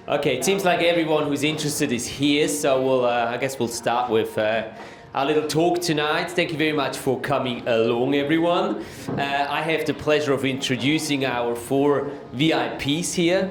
Okay, it seems like everyone who's interested is here, so I guess we'll start with our little talk tonight. Thank you very much for coming along, everyone. I have the pleasure of introducing our 4 VIPs here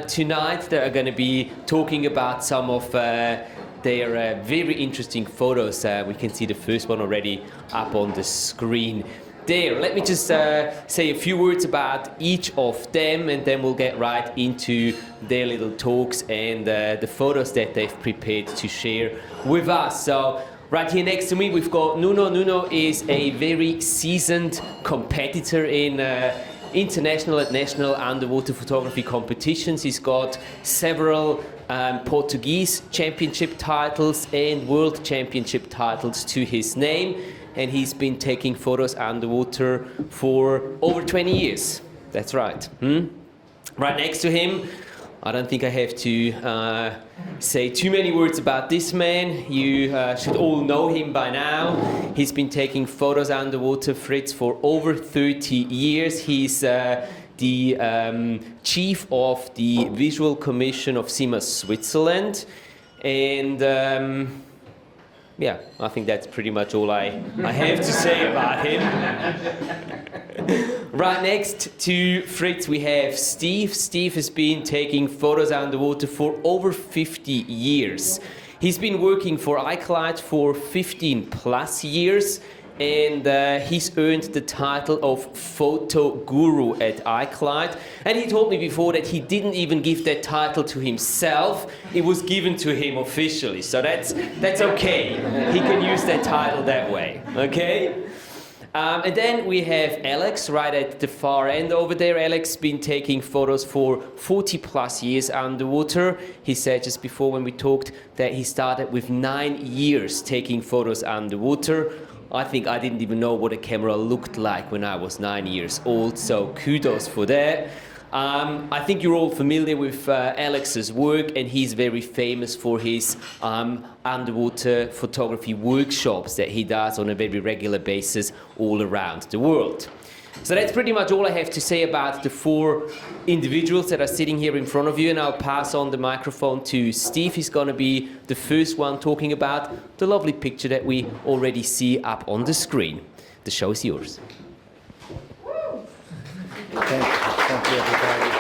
tonight that are going to be talking about some of their very interesting photos. We can see the first one already up on the screen. There, let me just say a few words about each of them, and then we'll get right into their little talks and the photos that they've prepared to share with us. So right here next to me we've got Nuno. Nuno is a very seasoned competitor in international and national underwater photography competitions. He's got several Portuguese championship titles and world championship titles to his name. And he's been taking photos underwater for over 20 years. That's right. Right next to him, I don't think I have to say too many words about this man. You should all know him by now. He's been taking photos underwater, Fritz, for over 30 years. He's the chief of the Visual Commission of SIMA Switzerland. And yeah, I think that's pretty much all I have to say about him. Right next to Fritz we have Steve. Steve has been taking photos underwater for over 50 years. He's been working for iCloud for 15 plus years, and he's earned the title of photo guru at iCloud. And he told me before that he didn't even give that title to himself. It was given to him officially, so that's okay. He can use that title that way, okay? And then we have Alex right at the far end over there. Alex has been taking photos for 40 plus years underwater. He said just before when we talked that he started with 9 years taking photos underwater. I think I didn't even know what a camera looked like when I was 9 years old, so kudos for that. I think you're all familiar with Alex's work, and he's very famous for his underwater photography workshops that he does on a very regular basis all around the world. So that's pretty much all I have to say about the 4 individuals that are sitting here in front of you, and I'll pass on the microphone to Steve. He's going to be the first one talking about the lovely picture that we already see up on the screen. The show is yours. Thank you, everybody.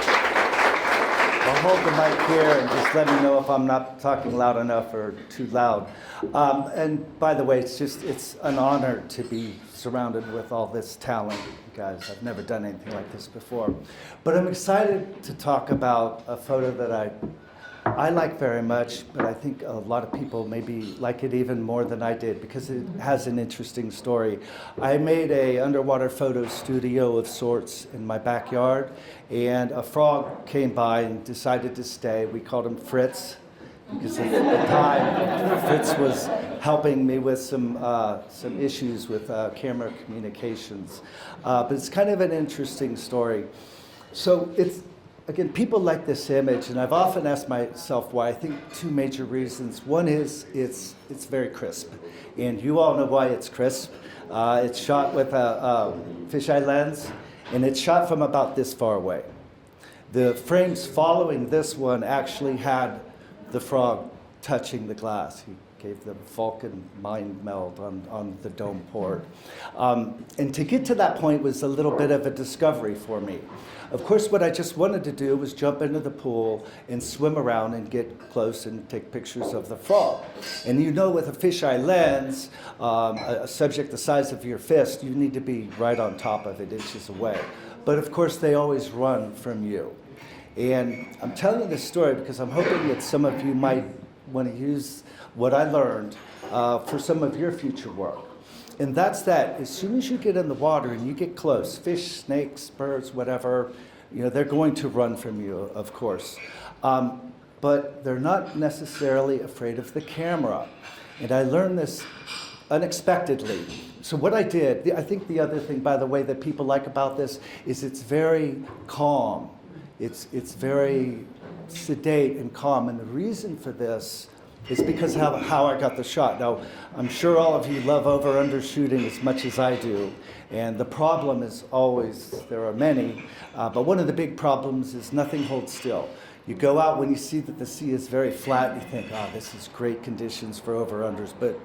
I'll hold the mic here and just let me know if I'm not talking loud enough or too loud. And by the way, it's an honor to be surrounded with all this talent, guys. I've never done anything like this before. But I'm excited to talk about a photo that I like very much, but I think a lot of people maybe like it even more than I did because it has an interesting story. I made a underwater photo studio of sorts in my backyard, and a frog came by and decided to stay. We called him Fritz, because at the time, Fritz was helping me with some issues with camera communications. But it's kind of an interesting story. So again, people like this image, and I've often asked myself why. I think 2 major reasons. One is it's very crisp, and you all know why it's crisp. It's shot with a fisheye lens, and it's shot from about this far away. The frames following this one actually had the frog touching the glass. He gave the Vulcan mind meld on the dome port. And to get to that point was a little bit of a discovery for me. Of course, what I just wanted to do was jump into the pool and swim around and get close and take pictures of the frog. And you know, with a fisheye lens, a subject the size of your fist, you need to be right on top of it, inches away. But of course, they always run from you. And I'm telling you this story because I'm hoping that some of you might want to use what I learned for some of your future work. And that's that as soon as you get in the water and you get close, fish, snakes, birds, whatever, they're going to run from you, of course. But they're not necessarily afraid of the camera. And I learned this unexpectedly. So what I did, I think the other thing, by the way, that people like about this is it's very calm. It's very sedate and calm. And the reason for this is because of how I got the shot. Now, I'm sure all of you love over-under shooting as much as I do. And the problem is always, there are many, but one of the big problems is nothing holds still. You go out when you see that the sea is very flat, you think, oh, this is great conditions for over-unders, but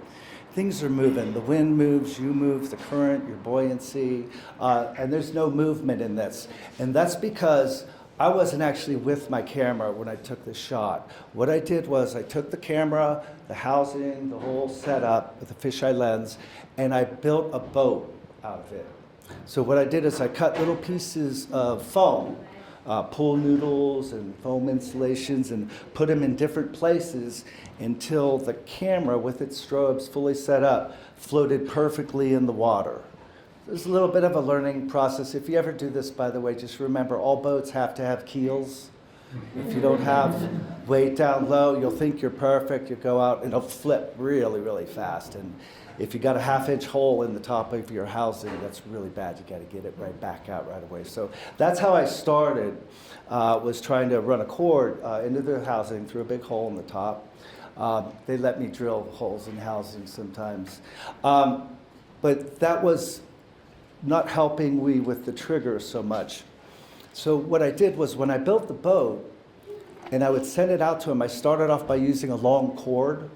things are moving. The wind moves, you move, the current, your buoyancy, and there's no movement in this. And that's because I wasn't actually with my camera when I took this shot. What I did was I took the camera, the housing, the whole setup with the fisheye lens, and I built a boat out of it. So what I did is I cut little pieces of foam, pool noodles and foam installations, and put them in different places until the camera, with its strobes fully set up, floated perfectly in the water. There's a little bit of a learning process. If you ever do this, by the way, just remember all boats have to have keels. If you don't have weight down low, you'll think you're perfect. You go out and it'll flip really, really fast. And if you got a half-inch hole in the top of your housing, that's really bad. You got to get it right back out right away. So that's how I started, was trying to run a cord into the housing through a big hole in the top. They let me drill holes in housing sometimes. But that was not helping me with the trigger so much. So what I did was when I built the boat and I would send it out to him, I started off by using a long cord.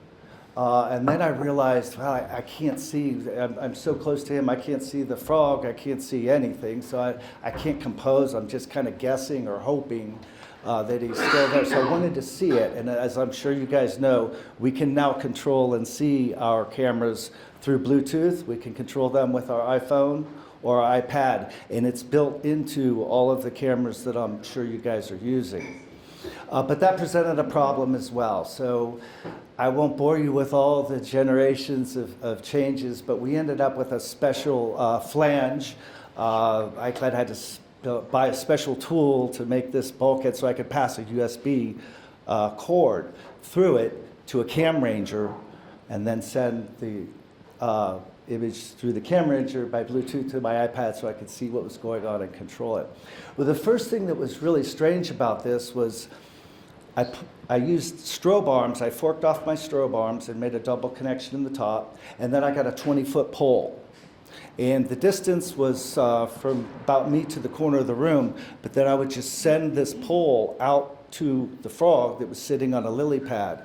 And then I realized, well, I can't see, I'm so close to him, I can't see the frog, I can't see anything, so I can't compose, I'm just kind of guessing or hoping that he's still there. So I wanted to see it, and as I'm sure you guys know, we can now control and see our cameras through Bluetooth. We can control them with our iPhone or our iPad, and it's built into all of the cameras that I'm sure you guys are using. But that presented a problem as well. So I won't bore you with all the generations of changes, but we ended up with a special flange. I had to buy a special tool to make this bulkhead so I could pass a USB cord through it to a cam ranger and then send the image through the cam ranger by Bluetooth to my iPad so I could see what was going on and control it. Well, the first thing that was really strange about this was I used strobe arms. I forked off my strobe arms and made a double connection in the top, and then I got a 20-foot pole. And the distance was from about me to the corner of the room, but then I would just send this pole out to the frog that was sitting on a lily pad.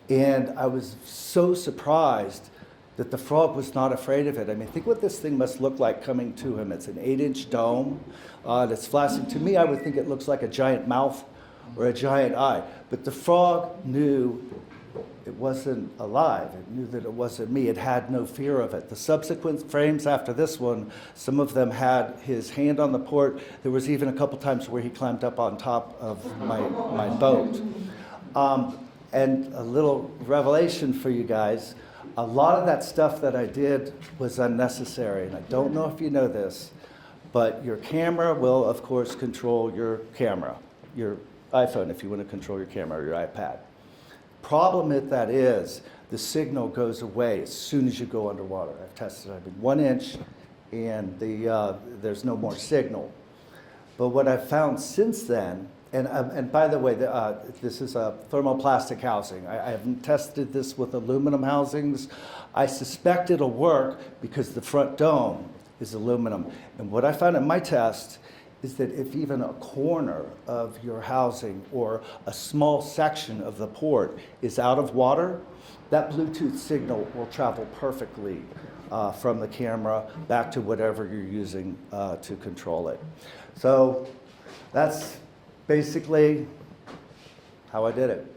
And I was so surprised that the frog was not afraid of it. I mean, think what this thing must look like coming to him. It's an 8-inch dome that's flashing. To me, I would think it looks like a giant mouth or a giant eye. But the frog knew it wasn't alive. It knew that it wasn't me. It had no fear of it. The subsequent frames after this one, some of them had his hand on the port. There was even a couple times where he climbed up on top of my boat. And a little revelation for you guys, a lot of that stuff that I did was unnecessary. And I don't know if you know this, but your camera will, of course, control your camera, your iPhone if you want to control your camera, or your iPad. Problem with that is the signal goes away as soon as you go underwater. I've tested it. 1 inch, and there's no more signal. But what I've found since then, and by the way, this is a thermoplastic housing. I haven't tested this with aluminum housings. I suspect it'll work because the front dome is aluminum. And what I found in my test is that if even a corner of your housing or a small section of the port is out of water, that Bluetooth signal will travel perfectly from the camera back to whatever you're using to control it. So that's basically how I did it.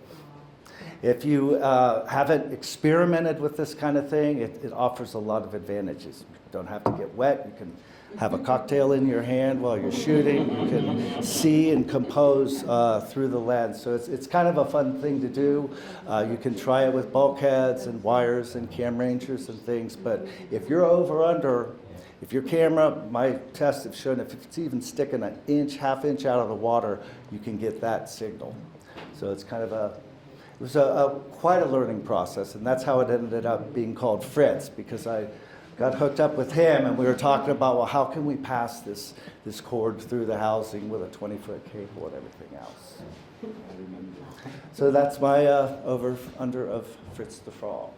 If you haven't experimented with this kind of thing, it offers a lot of advantages. You don't have to get wet. You can have a cocktail in your hand while you're shooting. You can see and compose through the lens. So it's kind of a fun thing to do. You can try it with bulkheads and wires and cam rangers and things. But if you're over under, if your camera, my tests have shown if it's even sticking an inch, half inch out of the water, you can get that signal. So it's kind of it was quite a learning process, and that's how it ended up being called Fritz, because I got hooked up with him, and we were talking about, well, how can we pass this cord through the housing with a 20-foot cable and everything else. So that's my over-under of Fritz the Frog.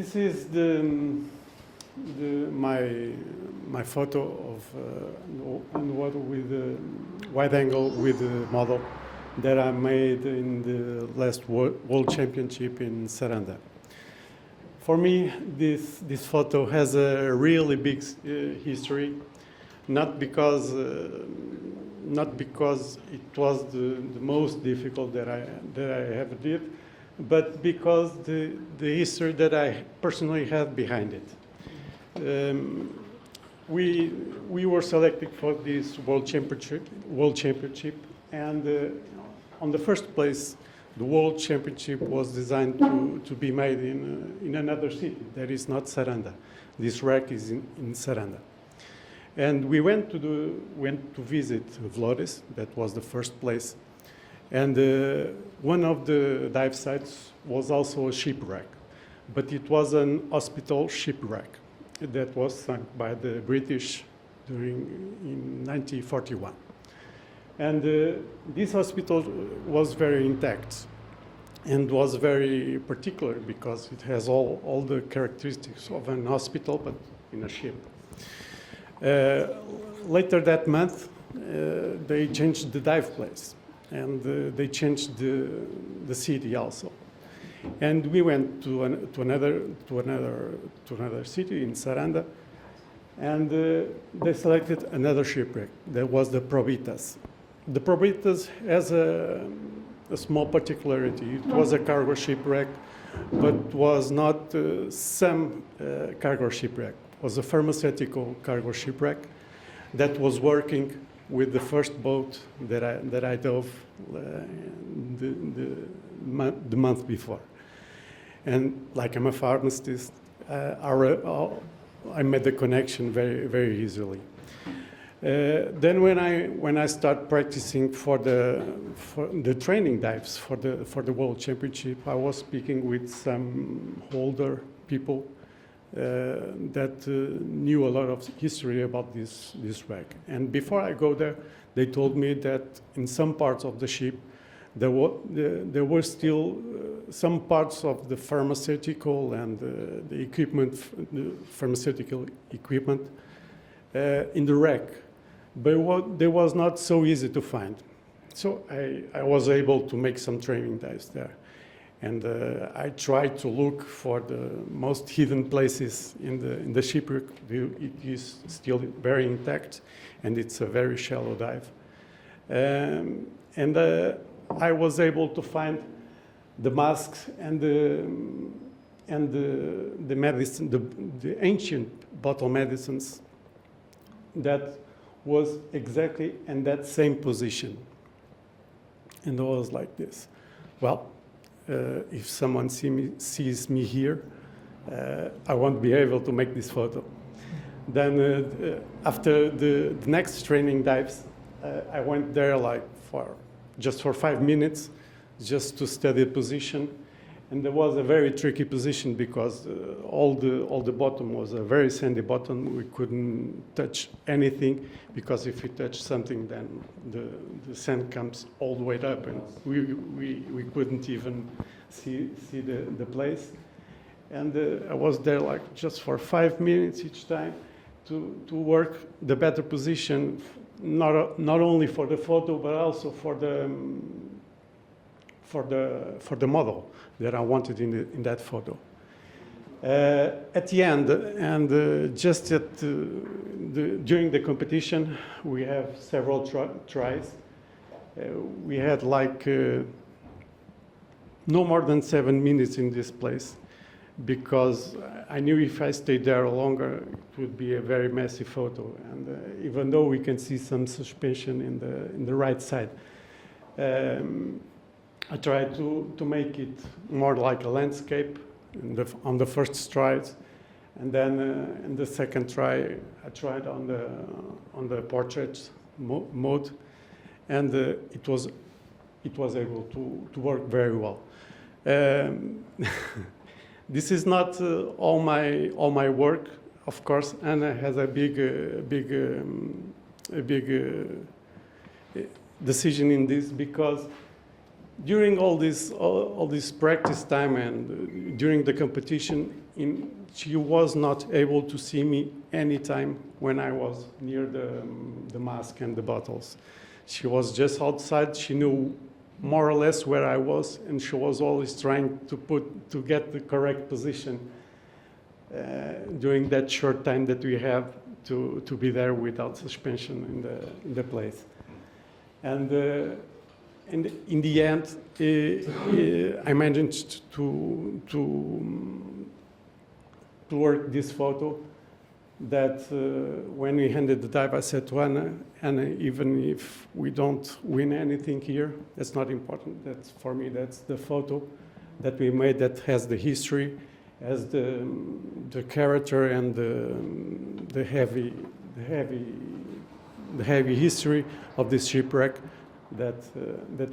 This is my photo of on water with wide angle with the model that I made in the last World Championship in Saranda. For me, this photo has a really big history, not because it was the most difficult that I ever did, but because the history that I personally had behind it. We were selected for this World Championship, and on the first place, the World Championship was designed to be made in another city that is not Saranda. This rack is in Saranda. And we went to visit Flores. That was the first place. And one of the dive sites was also a shipwreck, but it was an hospital shipwreck that was sunk by the British in 1941. And this hospital was very intact and was very particular because it has all the characteristics of an hospital, but in a ship. Later that month, they changed the dive place, and they changed the city also. And we went to another city in Saranda, and they selected another shipwreck. That was the Probitas. The Probitas has a small particularity. It was a cargo shipwreck, but was not some cargo shipwreck. It was a pharmaceutical cargo shipwreck that was working with the first boat that I dove the month before. And like I'm a pharmacist, I made the connection very, very easily. Then when I start practicing for the training dives for the World Championship, I was speaking with some older people that knew a lot of history about this wreck. And before I go there, they told me that in some parts of the ship there were still some parts of the pharmaceutical and the equipment, the pharmaceutical equipment in the wreck, but they was not so easy to find. So I was able to make some training dives there. And I tried to look for the most hidden places in the shipwreck. It is still very intact, and it's a very shallow dive. And I was able to find the masks and the medicine, the ancient bottle medicines that was exactly in that same position. And I was like this. Well, if someone sees me here, I won't be able to make this photo. Then after the next training dives, I went there like just for 5 minutes, just to study the position. And there was a very tricky position because all the bottom was a very sandy bottom. We couldn't touch anything because if we touch something, then the sand comes all the way up, and we couldn't even see the place. And I was there like just for 5 minutes each time to work the better position, not only for the photo but also for the model that I wanted in that photo. At the end, and just during the competition, we have several tries. We had like no more than 7 minutes in this place, because I knew if I stayed there longer, it would be a very messy photo. And even though we can see some suspension in the right side, I tried to make it more like a landscape on the first strides, and then in the second try, I tried on the portrait mode, and it was able to work very well. This is not all my work, of course. Anna has a big decision in this, because during all this practice time and during the competition, she was not able to see me anytime when I was near the mask and the bottles. She was just outside. She knew more or less where I was, and she was always trying to get the correct position during that short time that we have to be there without suspension in the place. And in the end, I managed to work this photo that when we handed the dive, I said to Anna, even if we don't win anything here, that's not important. That's, for me, that's the photo that we made that has the history, has the character and the heavy history of this shipwreck that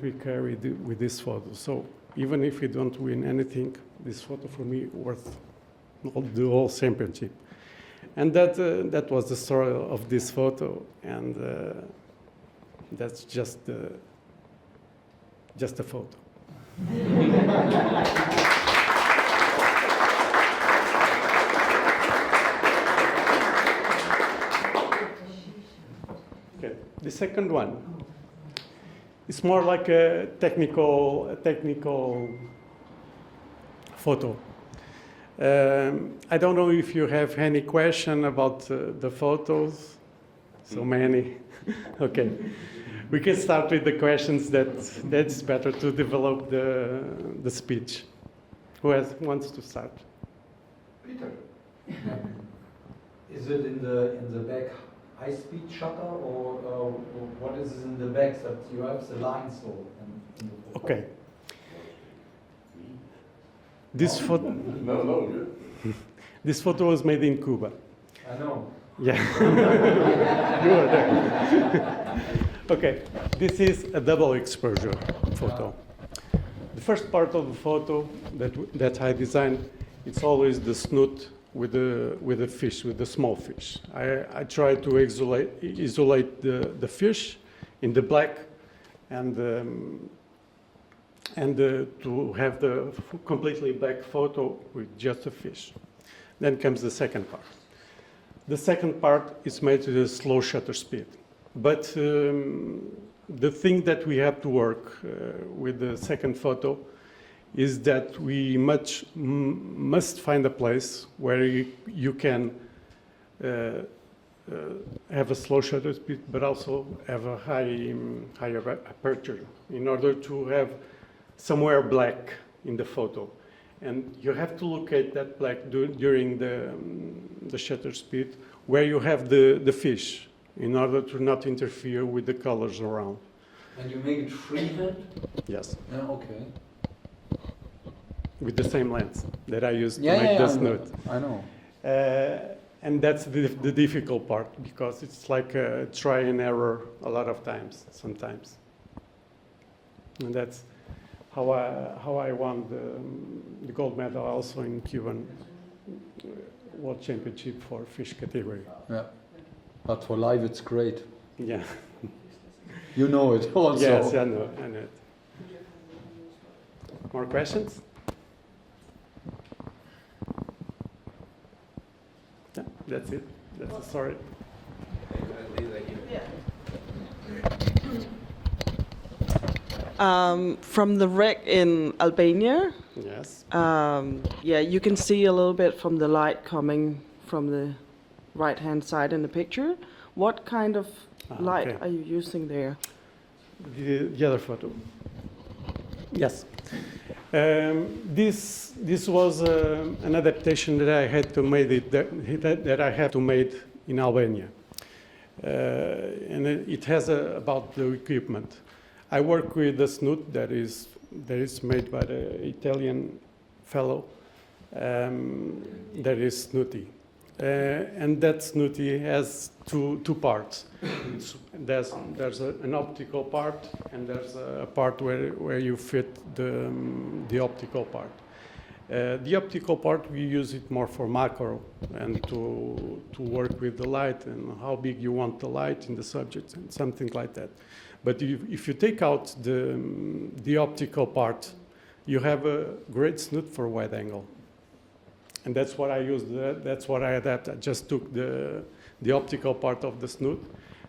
we carry with this photo. So even if we don't win anything, this photo for me worth the whole championship. And that was the story of this photo, and that's just a photo. Okay, the second one is more like a technical photo. I don't know if you have any question about the photos. So many. Okay. We can start with the questions. That's better to develop the speech. Who wants to start? Peter. Is it in the back high-speed shutter, or what is in the back that you have the line so? Okay. This photo. No. This photo was made in Cuba. I know. Yeah. You were there. Okay. This is a double exposure photo. The first part of the photo that I designed, it's always the snoot with the fish, with the small fish. I try to isolate the fish in the black and to have the completely black photo with just a fish. Then comes the second part. The second part is made with a slow shutter speed. But the thing that we have to work with the second photo is that we must find a place where you can have a slow shutter speed, but also have a higher aperture in order to have somewhere black in the photo. And you have to locate that black during the shutter speed where you have the fish in order to not interfere with the colors around. And you make it freehand? Yes. Yeah, okay. With the same lens that I used to make this note. I know. And that's the difficult part, because it's like a try and error a lot of times, sometimes. And that's how I won the gold medal also in Cuban World Championship for fish category. Yeah. But for live it's great. Yeah. You know it also. Yes, I know it. More questions? Yeah, that's it. That's the story. From the wreck in Albania, Yes. yeah, you can see a little bit from the light coming from the right-hand side in the picture. What kind of light okay. are you using there? The other photo. Yes. This was an adaptation that I had to make in Albania, and it has about the equipment. I work with a snoot that is made by the Italian fellow that is snooty. And that snooty has two parts. There's an optical part, and there's a part where you fit the optical part. The optical part, we use it more for macro and to work with the light and how big you want the light in the subject and something like that. But if you take out the optical part, you have a great snoot for wide angle. And that's what I used, that's what I adapted. I just took the optical part of the snoot,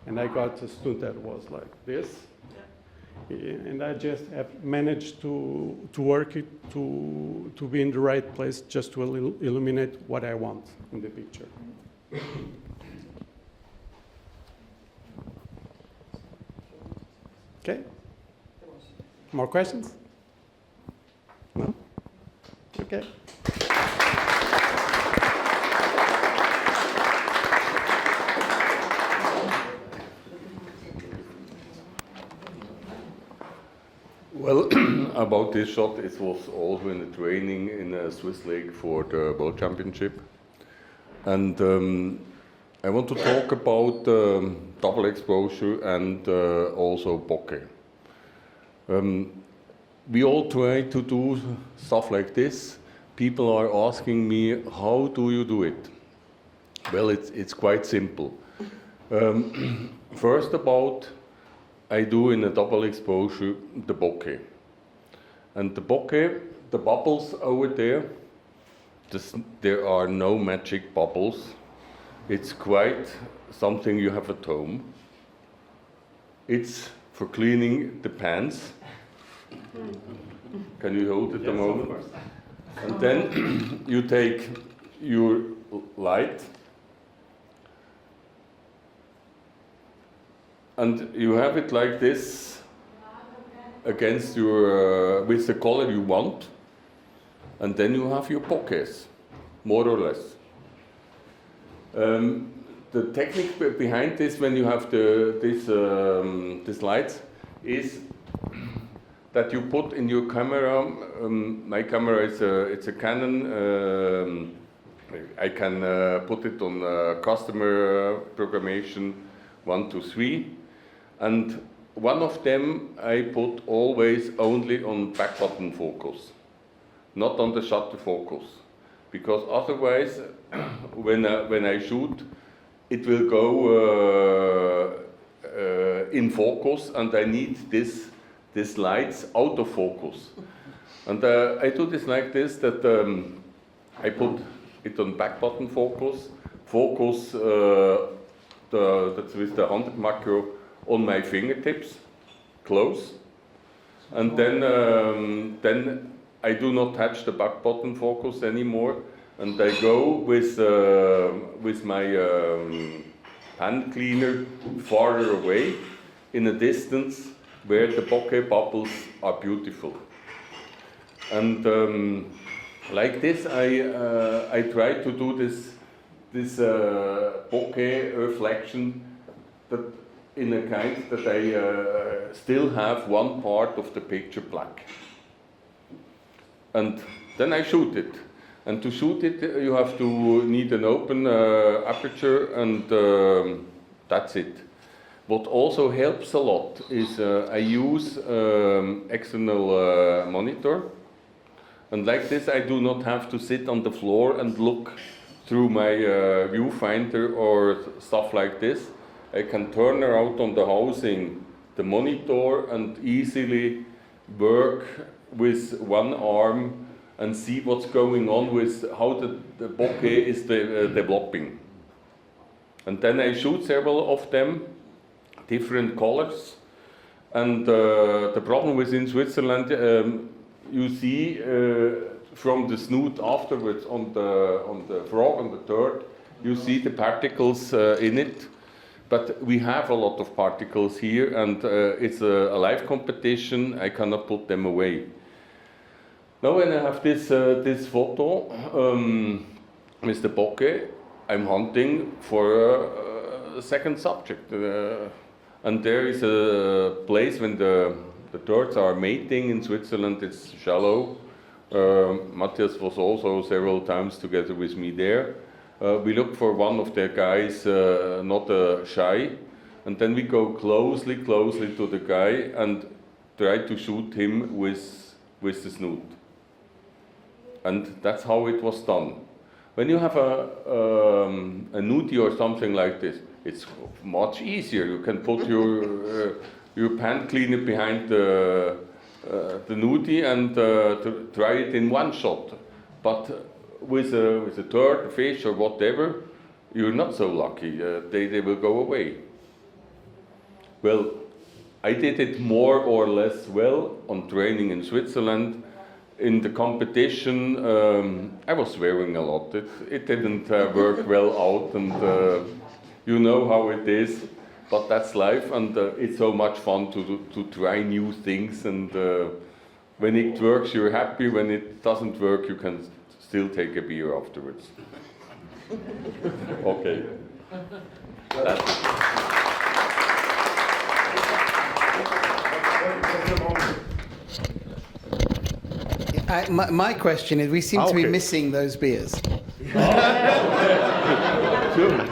and I got a snoot that was like this. And I just have managed to work it to be in the right place just to illuminate what I want in the picture. Okay? More questions? No? Okay. Well, about this shot, it was also in the training in a Swiss League for the World Championship. And I want to talk about double exposure and also bokeh. We all try to do stuff like this. People are asking me, how do you do it? Well, it's quite simple. First I do in a double exposure the bokeh. And the bokeh, the bubbles over there, there are no magic bubbles. It's quite something you have at home. It's for cleaning the pans. Can you hold it a moment? And then you take your light and you have it like this against your, with the color you want, and then you have your bokehs, more or less. The technique behind this, when you have these lights, is that you put in your camera. My camera is it's a Canon. I can put it on customer programmation 1 to 3. And one of them I put always only on back button focus, not on the shutter focus, because otherwise, when I shoot, it will go in focus, and I need these lights out of focus. And I do this like this, that I put it on back button focus, that's with the 100 macro on my fingertips, close, and then I do not touch the back button focus anymore, and I go with my pan cleaner farther away, in a distance where the bokeh bubbles are beautiful. And like this, I try to do this bokeh reflection that in a kind that I still have one part of the picture black. And then I shoot it. And to shoot it, you have to need an open aperture, and that's it. What also helps a lot is I use external monitor. And like this, I do not have to sit on the floor and look through my viewfinder or stuff like this. I can turn around on the housing, the monitor, and easily work with one arm and see what's going on with how the bokeh is developing. And then I shoot several of them, different colors. And the problem within Switzerland, you see from the snoot afterwards on the frog, on the turd, you see the particles in it. But we have a lot of particles here, and it's a live competition. I cannot put them away. Now when I have this photo with the bokeh, I'm hunting for a second subject. And there is a place when the turds are mating in Switzerland. It's shallow. Matthias was also several times together with me there. We look for one of the guys not shy, and then we go closely to the guy and try to shoot him with the snoot. And that's how it was done. When you have a nudie or something like this, it's much easier. You can put your pan cleaner behind the nudie and try it in one shot. But with a turtle, a fish, or whatever, you're not so lucky. They will go away. Well, I did it more or less well on training in Switzerland. In the competition, I was swearing a lot. It didn't work well out, and you know how it is. But that's life, and it's so much fun to try new things. And when it works, you're happy. When it doesn't work, you can still take a beer afterwards. Okay. My question is, we seem to be missing those beers. Sure.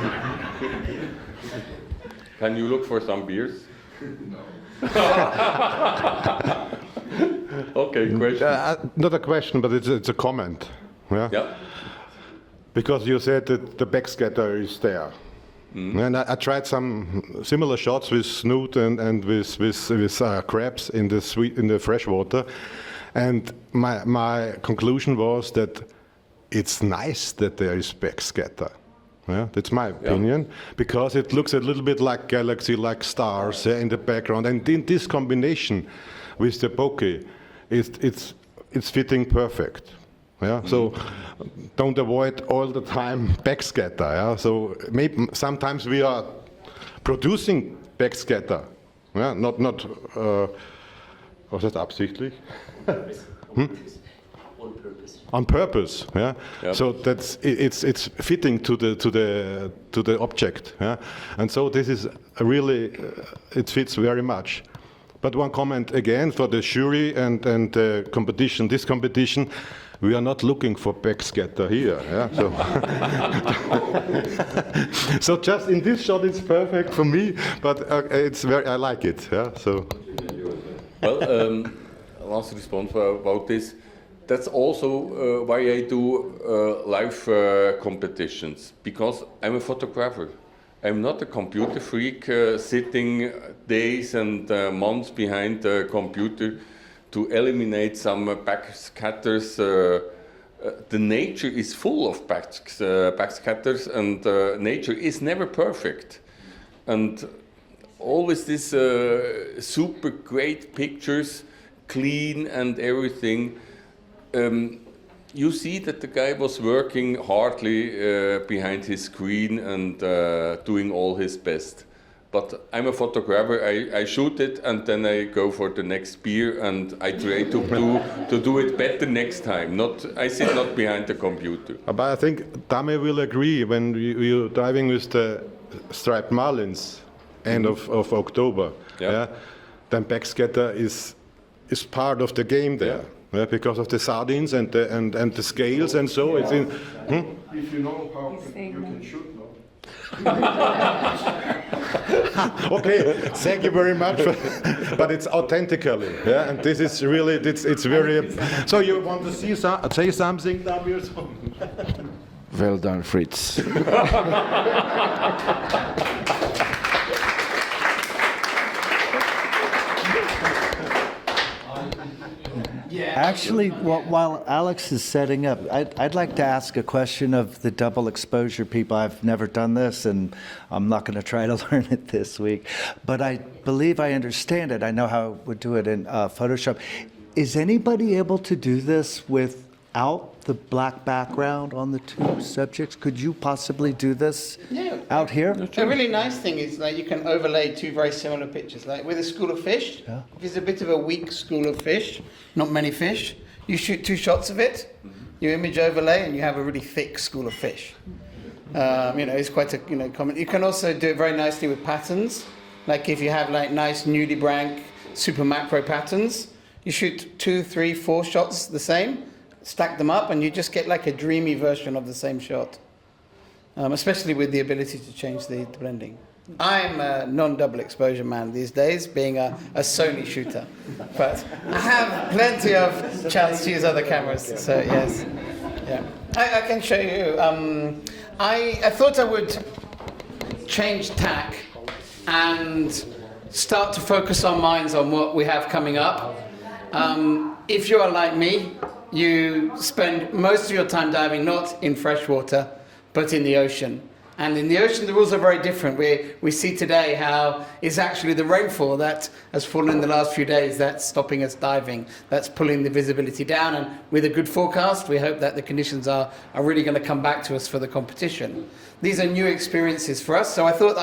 Can you look for some beers? No. Okay, question. Not a question, but it's a comment. Yeah? Yeah. Because you said that the backscatter is there. And I tried some similar shots with snoot and with crabs in the freshwater. And my conclusion was that it's nice that there is backscatter. Yeah, that's my opinion, because it looks a little bit like galaxy, like stars in the background, and in this combination with the bokeh, it's fitting perfect. Yeah, so don't avoid all the time backscatter. Yeah, so maybe sometimes we are producing backscatter. Yeah, not was that absichtlich? On purpose, yeah. Yep. So it's fitting to the object, yeah. And so this is really it fits very much. But one comment again for the jury and the competition. This competition, we are not looking for backscatter here, yeah. So, so just in this shot, it's perfect for me. But it's I like it, yeah. So. Well, last response about this. That's also why I do live competitions, because I'm a photographer. I'm not a computer freak sitting days and months behind the computer to eliminate some backscatters. The nature is full of backscatters, and nature is never perfect. And always these super great pictures, clean and everything. You see that the guy was working hardly behind his screen and doing all his best. But I'm a photographer, I shoot it and then I go for the next beer and I try to do it better next time. I sit not behind the computer. But I think Dame will agree when you're diving with the striped marlins end of October. Yeah. Then backscatter is part of the game there. Yeah, because of the sardines and the scales and so it's in. If you know how you can shoot, no? Okay, thank you very much. But it's authentically, yeah, and this is really it's very. So you want to say something, Damian? Well done, Fritz. Actually, while Alex is setting up, I'd like to ask a question of the double exposure people. I've never done this, and I'm not going to try to learn it this week. But I believe I understand it. I know how I would do it in Photoshop. Is anybody able to do this without the black background on the two subjects? Could you possibly do this out here? A really nice thing is like you can overlay two very similar pictures. Like with a school of fish, if it's a bit of a weak school of fish, not many fish, you shoot two shots of it, you image overlay, and you have a really thick school of fish. It's quite a common. You can also do it very nicely with patterns. Like if you have like nice nudibranch super macro patterns, you shoot 2, 3, 4 shots the same. Stack them up and you just get like a dreamy version of the same shot, especially with the ability to change the blending. I'm a non-double exposure man these days, being a Sony shooter, but I have plenty of chance to use other cameras, so yes. Yeah, I can show you. I thought I would change tack and start to focus our minds on what we have coming up. If you are like me, you spend most of your time diving not in freshwater, but in the ocean. And in the ocean, the rules are very different. We see today how it's actually the rainfall that has fallen in the last few days that's stopping us diving, that's pulling the visibility down. And with a good forecast, we hope that the conditions are really going to come back to us for the competition. These are new experiences for us, so I thought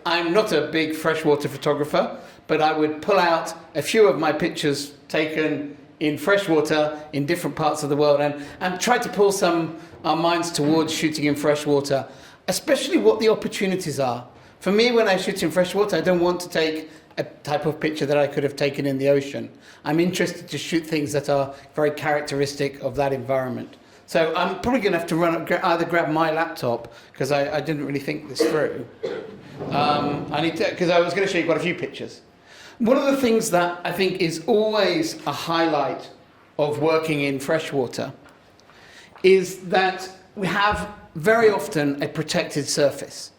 I'm not a big freshwater photographer, but I would pull out a few of my pictures taken in freshwater in different parts of the world and try to pull our minds towards shooting in freshwater, especially what the opportunities are. For me, when I shoot in freshwater, I don't want to take a type of picture that I could have taken in the ocean. I'm interested to shoot things that are very characteristic of that environment. So I'm probably going to have to either grab my laptop, because I didn't really think this through. Because I was going to show you quite a few pictures. One of the things that I think is always a highlight of working in freshwater is that we have very often a protected surface.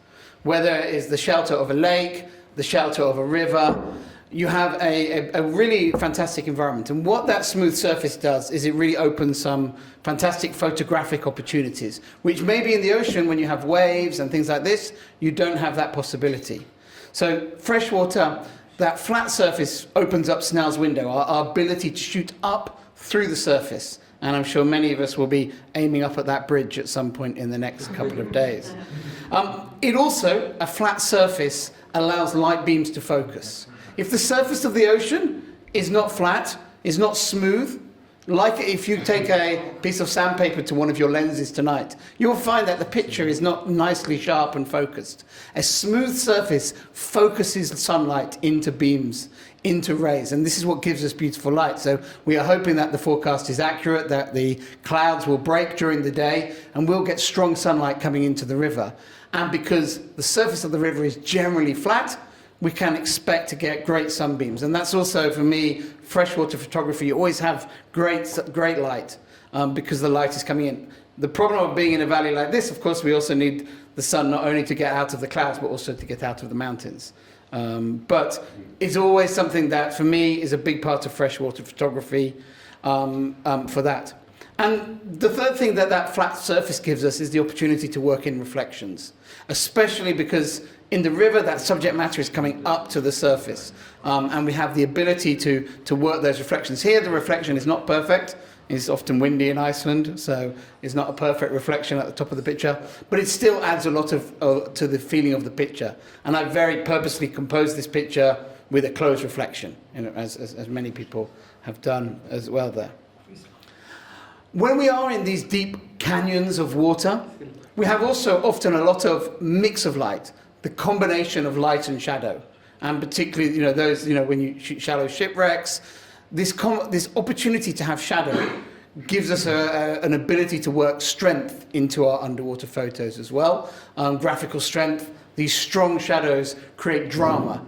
Whether it is the shelter of a lake, the shelter of a river, you have a really fantastic environment. And what that smooth surface does is it really opens some fantastic photographic opportunities, which maybe in the ocean, when you have waves and things like this, you don't have that possibility. So freshwater, that flat surface opens up Snell's window, our ability to shoot up through the surface. And I'm sure many of us will be aiming up at that bridge at some point in the next couple of days. It also, a flat surface, allows light beams to focus. If the surface of the ocean is not flat, is not smooth, like if you take a piece of sandpaper to one of your lenses tonight, you'll find that the picture is not nicely sharp and focused. A smooth surface focuses sunlight into beams, into rays, and this is what gives us beautiful light. So we are hoping that the forecast is accurate, that the clouds will break during the day, and we'll get strong sunlight coming into the river. And because the surface of the river is generally flat, we can expect to get great sunbeams. And that's also, for me, freshwater photography. You always have great light because the light is coming in. The problem of being in a valley like this, of course, we also need the sun not only to get out of the clouds, but also to get out of the mountains. But it's always something that, for me, is a big part of freshwater photography for that. And the third thing that flat surface gives us is the opportunity to work in reflections, especially because in the river, that subject matter is coming up to the surface, and we have the ability to work those reflections. Here, the reflection is not perfect. It's often windy in Iceland, so it's not a perfect reflection at the top of the picture, but it still adds a lot to the feeling of the picture. And I very purposely composed this picture with a closed reflection, as many people have done as well there. When we are in these deep canyons of water, we have also often a lot of mix of light, the combination of light and shadow, and particularly those when you shoot shallow shipwrecks, this opportunity to have shadow gives us an ability to work strength into our underwater photos as well. Graphical strength. These strong shadows create drama.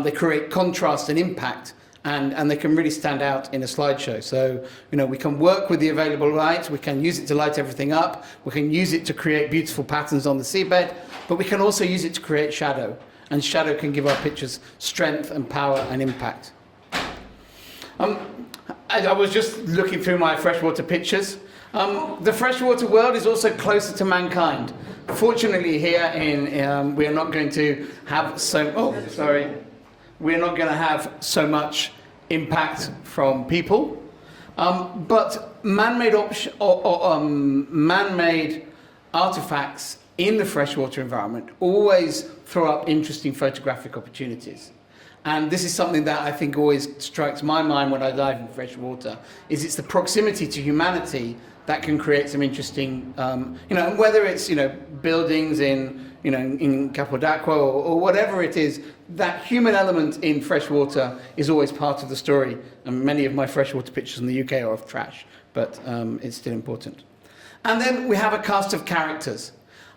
They create contrast and impact. And they can really stand out in a slideshow. So, we can work with the available light, we can use it to light everything up, we can use it to create beautiful patterns on the seabed, but we can also use it to create shadow. And shadow can give our pictures strength and power and impact. I was just looking through my freshwater pictures. The freshwater world is also closer to mankind. Fortunately here we are not going to have we're not going to have so much impact from people, but man-made artifacts in the freshwater environment always throw up interesting photographic opportunities. And this is something that I think always strikes my mind when I dive in freshwater, is it's the proximity to humanity that can create some interesting, whether it's, buildings in Capodacqua or whatever it is, that human element in freshwater is always part of the story. And many of my freshwater pictures in the UK are of trash, but it's still important. And then we have a cast of characters.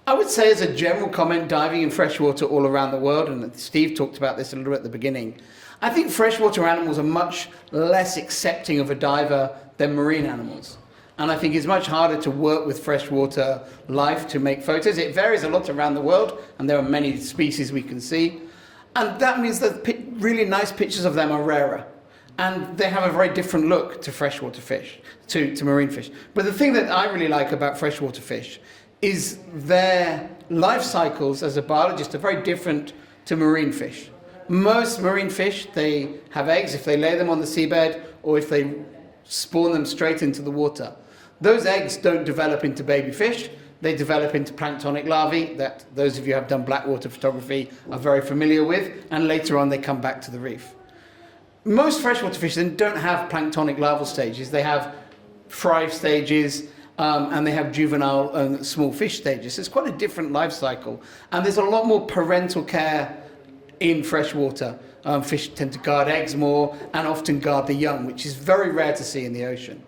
I would say, as a general comment, diving in freshwater all around the world, and Steve talked about this a little bit at the beginning, I think freshwater animals are much less accepting of a diver than marine animals. And I think it's much harder to work with freshwater life to make photos. It varies a lot around the world, and there are many species we can see. And that means that really nice pictures of them are rarer. And they have a very different look to freshwater fish, to marine fish. But the thing that I really like about freshwater fish is their life cycles as a biologist are very different to marine fish. Most marine fish, they have eggs if they lay them on the seabed or if they spawn them straight into the water. Those eggs don't develop into baby fish. They develop into planktonic larvae that those of you who have done blackwater photography are very familiar with, and later on they come back to the reef. Most freshwater fish then don't have planktonic larval stages. They have fry stages and they have juvenile and small fish stages. So it's quite a different life cycle. And there's a lot more parental care in freshwater. Fish tend to guard eggs more and often guard the young, which is very rare to see in the ocean.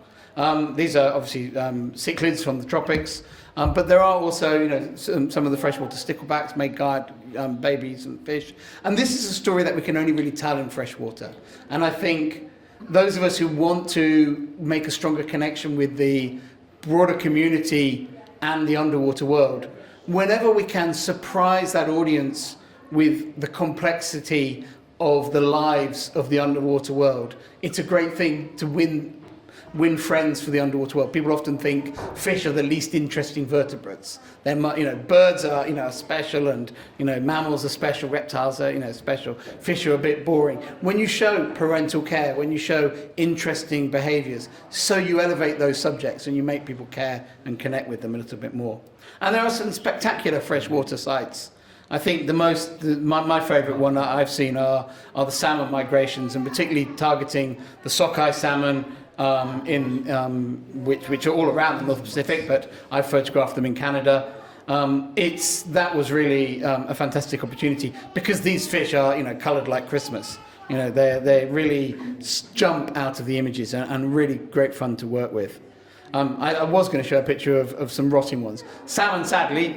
These are obviously cichlids from the tropics. But there are also, some of the freshwater sticklebacks may guard babies and fish. And this is a story that we can only really tell in freshwater. And I think those of us who want to make a stronger connection with the broader community and the underwater world, whenever we can surprise that audience with the complexity of the lives of the underwater world, it's a great thing to win friends for the underwater world. People often think fish are the least interesting vertebrates. They're, birds are, special, and mammals are special, reptiles are, special. Fish are a bit boring. When you show parental care, when you show interesting behaviours, so you elevate those subjects and you make people care and connect with them a little bit more. And there are some spectacular freshwater sites. I think my favourite one that I've seen are the salmon migrations, and particularly targeting the sockeye salmon, which are all around the North Pacific, but I photographed them in Canada. That was really a fantastic opportunity because these fish are, coloured like Christmas. They really jump out of the images and really great fun to work with. I was going to show a picture of some rotting ones. Salmon sadly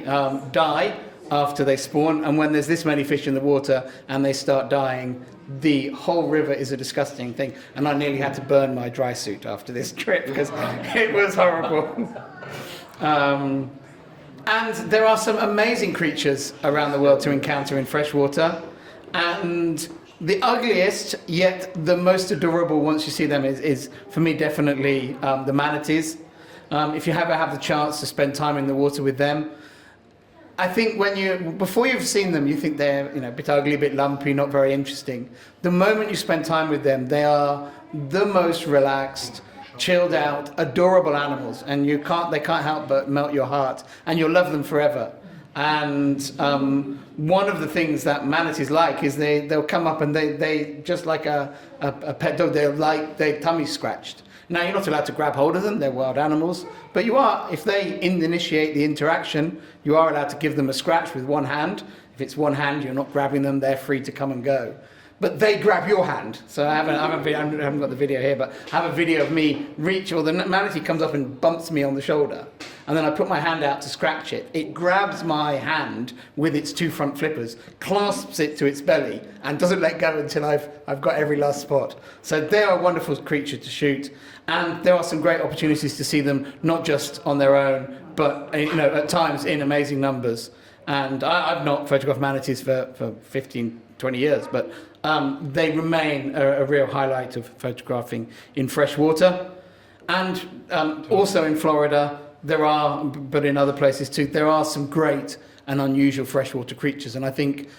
die after they spawn, and when there's this many fish in the water and they start dying, the whole river is a disgusting thing, and I nearly had to burn my dry suit after this trip because it was horrible. And there are some amazing creatures around the world to encounter in freshwater, and the ugliest yet the most adorable once you see them is for me definitely the manatees. If you ever have the chance to spend time in the water with them, I think before you've seen them, you think they're a bit ugly, a bit lumpy, not very interesting. The moment you spend time with them, they are the most relaxed, chilled out, adorable animals, and they can't help but melt your heart, and you'll love them forever. And one of the things that manatees like is they'll come up and they just like a pet dog, they'll like their tummy scratched. Now, you're not allowed to grab hold of them, they're wild animals, but you are, if they initiate the interaction, you are allowed to give them a scratch with one hand. If it's one hand, you're not grabbing them, they're free to come and go. But they grab your hand. So I haven't got the video here, but I have a video of me the manatee comes up and bumps me on the shoulder. And then I put my hand out to scratch it. It grabs my hand with its two front flippers, clasps it to its belly, and doesn't let go until I've got every last spot. So they're a wonderful creature to shoot. And there are some great opportunities to see them, not just on their own, but at times in amazing numbers. And I've not photographed manatees for 15, 20 years, but they remain a real highlight of photographing in freshwater. And also in Florida, but in other places too, there are some great and unusual freshwater creatures. And I think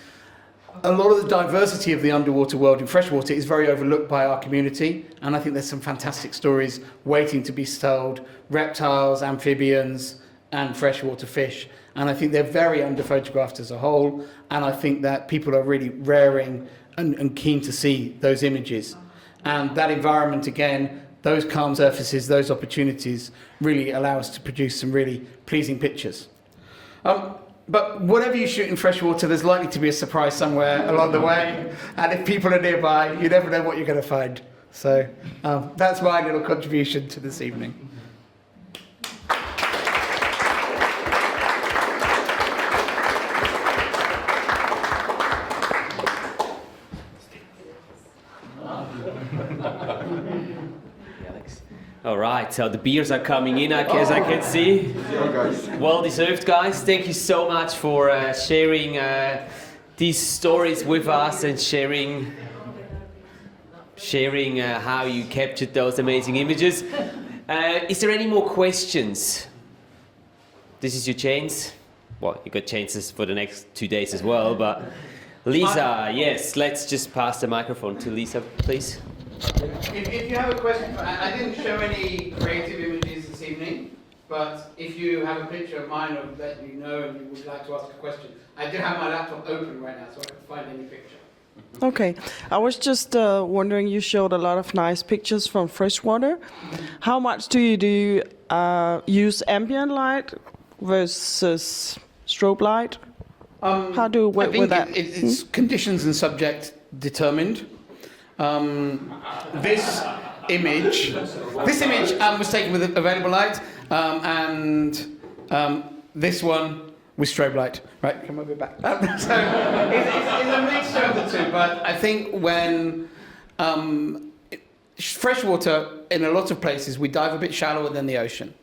a lot of the diversity of the underwater world in freshwater is very overlooked by our community. And I think there's some fantastic stories waiting to be told. Reptiles, amphibians, and freshwater fish. And I think they're very under-photographed as a whole. And I think that people are really raring and keen to see those images. And that environment, again, those calm surfaces, those opportunities really allow us to produce some really pleasing pictures. But whatever you shoot in freshwater, there's likely to be a surprise somewhere along the way. And if people are nearby, you never know what you're going to find. So that's my little contribution to this evening. All right, so the beers are coming in, as I can see. Well deserved, guys. Thank you so much for sharing these stories with us and sharing sharing how you captured those amazing images. Is there any more questions? This is your chance. Well, you got chances for the next 2 days as well, but Lisa, yes, let's just pass the microphone to Lisa, please. If you have a question, I didn't show any creative images this evening, but if you have a picture of mine or that you know and you would like to ask a question, I do have my laptop open right now, so I can find any picture. Okay, I was just wondering, you showed a lot of nice pictures from freshwater. How much do you use ambient light versus strobe light? How do you work with that? It's conditions and subject determined. This image was taken with available light, and this one with strobe light. Right, come over back. So it's a mixture of the two, but I think when freshwater, in a lot of places, we dive a bit shallower than the ocean.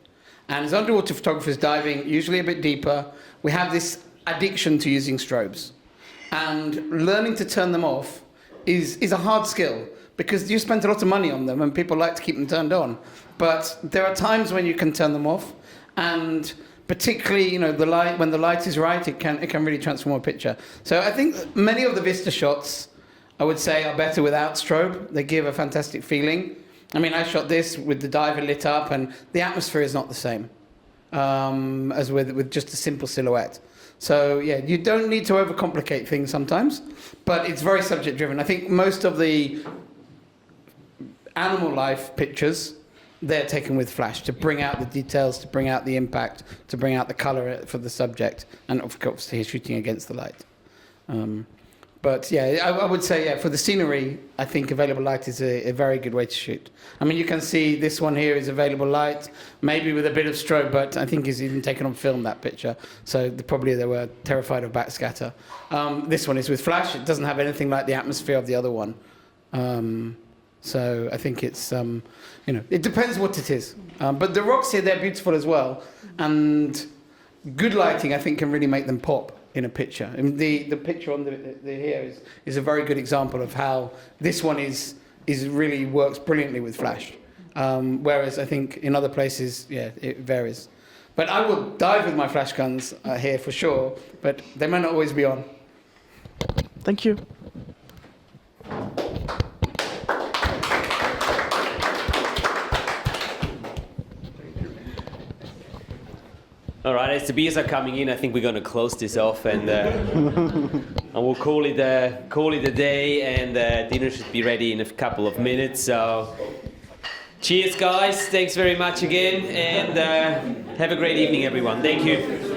And as underwater photographers diving, usually a bit deeper, we have this addiction to using strobes. And learning to turn them off is a hard skill, because you spend a lot of money on them and people like to keep them turned on. But there are times when you can turn them off, and particularly, when the light is right, it can really transform a picture. So I think many of the Vista shots, I would say, are better without strobe. They give a fantastic feeling. I mean, I shot this with the diver lit up, and the atmosphere is not the same as with just a simple silhouette. So yeah, you don't need to overcomplicate things sometimes, but it's very subject driven. I think most of the animal life pictures, they're taken with flash to bring out the details, to bring out the impact, to bring out the color for the subject, and of course he's shooting against the light. But yeah, I would say, yeah, for the scenery, I think available light is a very good way to shoot. I mean, you can see this one here is available light, maybe with a bit of strobe, but I think he's even taken on film, that picture. So probably they were terrified of backscatter. This one is with flash. It doesn't have anything like the atmosphere of the other one. So I think it's, it depends what it is. But the rocks here, they're beautiful as well. And good lighting, I think, can really make them pop in a picture. I mean, the picture on the here is a very good example of how this one is really works brilliantly with flash. Whereas I think in other places, yeah, it varies. But I will dive with my flash guns here for sure, but they may not always be on. Thank you. All right, as the beers are coming in, I think we're going to close this off, and we'll call it a day, and dinner should be ready in a couple of minutes. So, cheers, guys! Thanks very much again, and have a great evening, everyone. Thank you.